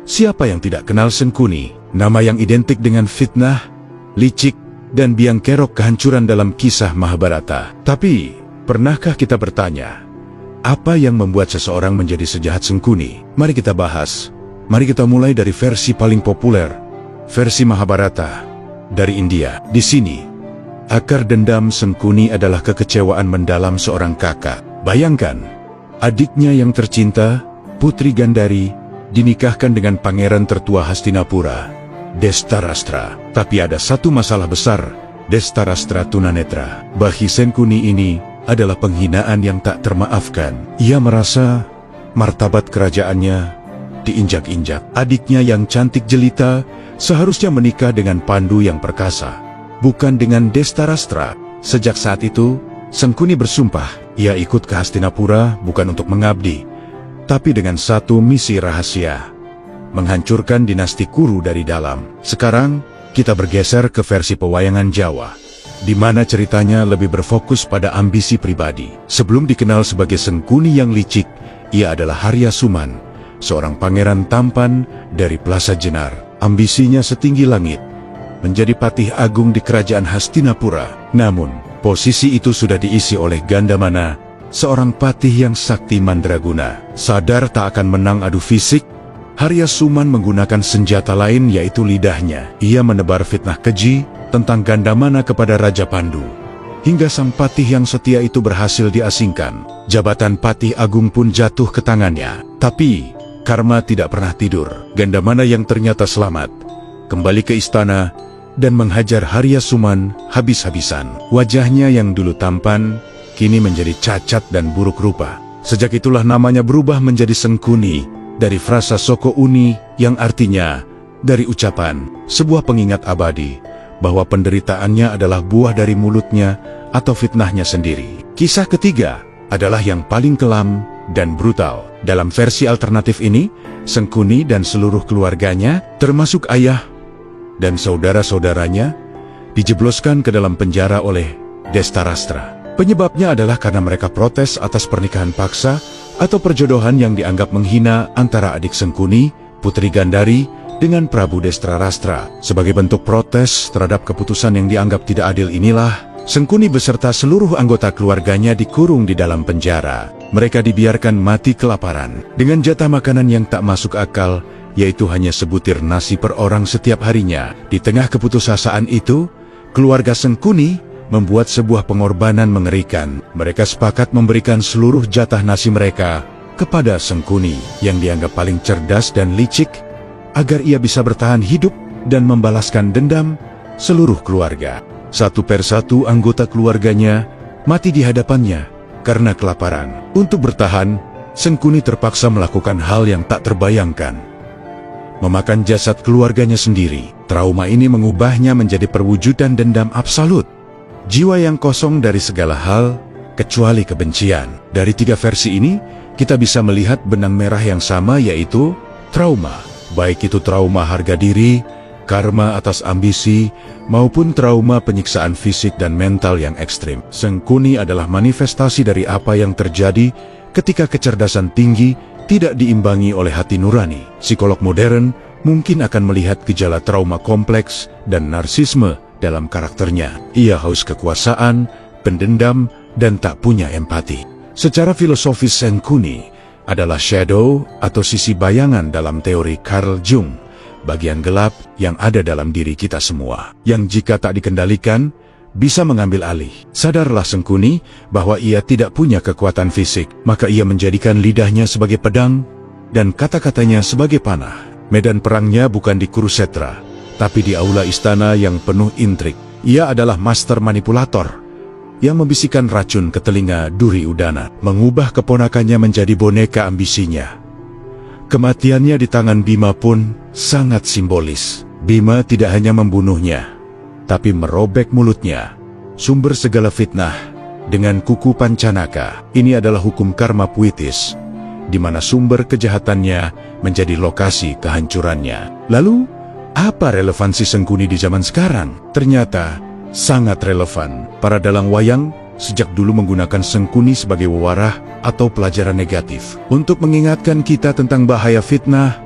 Siapa yang tidak kenal Sengkuni? Nama yang identik dengan fitnah, licik, dan biang kerok kehancuran dalam kisah Mahabharata. Tapi, pernahkah kita bertanya, apa yang membuat seseorang menjadi sejahat Sengkuni? Mari kita bahas. Mari kita mulai dari versi paling populer, versi Mahabharata, dari India. Di sini, akar dendam Sengkuni adalah kekecewaan mendalam seorang kakak. Bayangkan, adiknya yang tercinta, Putri Gandhari, dinikahkan dengan pangeran tertua Hastinapura, Dhritarashtra. Tapi ada satu masalah besar, Dhritarashtra tunanetra. Bagi Sengkuni ini adalah penghinaan yang tak termaafkan. Ia merasa martabat kerajaannya diinjak-injak. Adiknya yang cantik jelita seharusnya menikah dengan Pandu yang perkasa, bukan dengan Dhritarashtra. Sejak saat itu, Sengkuni bersumpah, ia ikut ke Hastinapura bukan untuk mengabdi, tapi dengan satu misi rahasia, menghancurkan dinasti Kuru dari dalam. Sekarang, kita bergeser ke versi pewayangan Jawa, di mana ceritanya lebih berfokus pada ambisi pribadi. Sebelum dikenal sebagai Sengkuni yang licik, ia adalah Haryasuman, seorang pangeran tampan dari Plasa Jenar. Ambisinya setinggi langit, menjadi patih agung di kerajaan Hastinapura. Namun, posisi itu sudah diisi oleh Gandamana, seorang patih yang sakti mandraguna. Sadar tak akan menang adu fisik, Haryasuman menggunakan senjata lain, yaitu lidahnya. Ia menebar fitnah keji tentang Gandamana kepada Raja Pandu, hingga sang patih yang setia itu berhasil diasingkan. Jabatan patih agung pun jatuh ke tangannya. Tapi, karma tidak pernah tidur. Gandamana yang ternyata selamat kembali ke istana dan menghajar Haryasuman habis-habisan. Wajahnya yang dulu tampan, kini menjadi cacat dan buruk rupa. Sejak itulah namanya berubah menjadi Sengkuni, dari frasa Soko Uni yang artinya dari ucapan, sebuah pengingat abadi bahwa penderitaannya adalah buah dari mulutnya atau fitnahnya sendiri. Kisah ketiga adalah yang paling kelam dan brutal. Dalam versi alternatif ini, Sengkuni dan seluruh keluarganya, termasuk ayah dan saudara-saudaranya, dijebloskan ke dalam penjara oleh Dhritarashtra. Penyebabnya adalah karena mereka protes atas pernikahan paksa atau perjodohan yang dianggap menghina antara adik Sengkuni, Putri Gandhari, dengan Prabu Dhritarashtra. Sebagai bentuk protes terhadap keputusan yang dianggap tidak adil inilah, Sengkuni beserta seluruh anggota keluarganya dikurung di dalam penjara. Mereka dibiarkan mati kelaparan, dengan jatah makanan yang tak masuk akal, yaitu hanya sebutir nasi per orang setiap harinya. Di tengah keputusasaan itu, keluarga Sengkuni membuat sebuah pengorbanan mengerikan. Mereka sepakat memberikan seluruh jatah nasi mereka kepada Sengkuni, yang dianggap paling cerdas dan licik, agar ia bisa bertahan hidup dan membalaskan dendam seluruh keluarga. Satu persatu anggota keluarganya mati di hadapannya karena kelaparan. Untuk bertahan, Sengkuni terpaksa melakukan hal yang tak terbayangkan, memakan jasad keluarganya sendiri. Trauma ini mengubahnya menjadi perwujudan dendam absolut. Jiwa yang kosong dari segala hal, kecuali kebencian. Dari tiga versi ini, kita bisa melihat benang merah yang sama, yaitu trauma. Baik itu trauma harga diri, karma atas ambisi, maupun trauma penyiksaan fisik dan mental yang ekstrim. Sengkuni adalah manifestasi dari apa yang terjadi ketika kecerdasan tinggi tidak diimbangi oleh hati nurani. Psikolog modern mungkin akan melihat gejala trauma kompleks dan narsisme dalam karakternya. Ia haus kekuasaan, pendendam, dan tak punya empati. Secara filosofis, Sengkuni adalah shadow atau sisi bayangan dalam teori Carl Jung, bagian gelap yang ada dalam diri kita semua, yang jika tak dikendalikan, bisa mengambil alih. Sadarlah Sengkuni bahwa ia tidak punya kekuatan fisik, maka ia menjadikan lidahnya sebagai pedang dan kata-katanya sebagai panah. Medan perangnya bukan di Kurukshetra, tapi di aula istana yang penuh intrik. Ia adalah master manipulator yang membisikkan racun ke telinga Duryudana, mengubah keponakannya menjadi boneka ambisinya. Kematiannya di tangan Bima pun sangat simbolis. Bima tidak hanya membunuhnya, tapi merobek mulutnya, sumber segala fitnah, dengan kuku Pancanaka. Ini adalah hukum karma puitis, di mana sumber kejahatannya menjadi lokasi kehancurannya. Lalu, apa relevansi Sengkuni di zaman sekarang? Ternyata sangat relevan. Para dalang wayang sejak dulu menggunakan Sengkuni sebagai wewarah atau pelajaran negatif untuk mengingatkan kita tentang bahaya fitnah,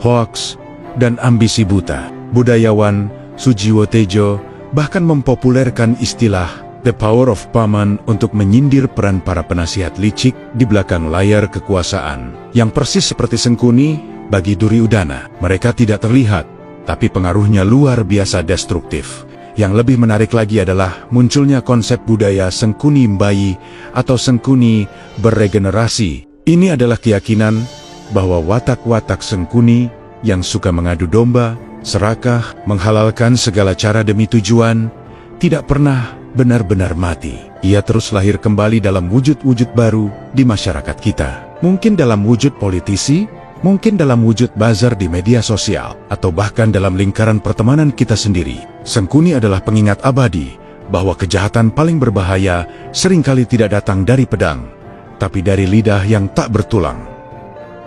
hoaks, dan ambisi buta. Budayawan Sujiwo Tejo bahkan mempopulerkan istilah The Power of Paman untuk menyindir peran para penasihat licik di belakang layar kekuasaan, yang persis seperti Sengkuni bagi Duryudana. Mereka tidak terlihat, tapi pengaruhnya luar biasa destruktif. Yang lebih menarik lagi adalah munculnya konsep budaya Sengkuni Mbayi atau Sengkuni beregenerasi. Ini adalah keyakinan bahwa watak-watak Sengkuni yang suka mengadu domba, serakah, menghalalkan segala cara demi tujuan, tidak pernah benar-benar mati. Ia terus lahir kembali dalam wujud-wujud baru di masyarakat kita. Mungkin dalam wujud politisi, mungkin dalam wujud buzzer di media sosial, atau bahkan dalam lingkaran pertemanan kita sendiri. Sengkuni adalah pengingat abadi bahwa kejahatan paling berbahaya seringkali tidak datang dari pedang, tapi dari lidah yang tak bertulang.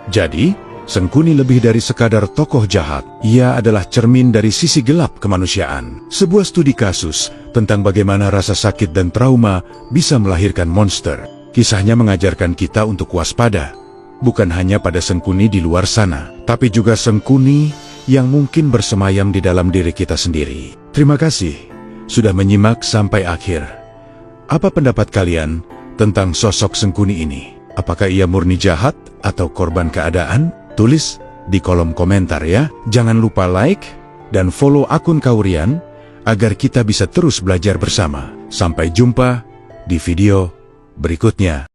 Jadi, Sengkuni lebih dari sekadar tokoh jahat. Ia adalah cermin dari sisi gelap kemanusiaan. Sebuah studi kasus tentang bagaimana rasa sakit dan trauma bisa melahirkan monster. Kisahnya mengajarkan kita untuk waspada, bukan hanya pada Sengkuni di luar sana, tapi juga Sengkuni yang mungkin bersemayam di dalam diri kita sendiri. Terima kasih sudah menyimak sampai akhir. Apa pendapat kalian tentang sosok Sengkuni ini? Apakah ia murni jahat atau korban keadaan? Tulis di kolom komentar ya. Jangan lupa like dan follow akun Kaurian agar kita bisa terus belajar bersama. Sampai jumpa di video berikutnya.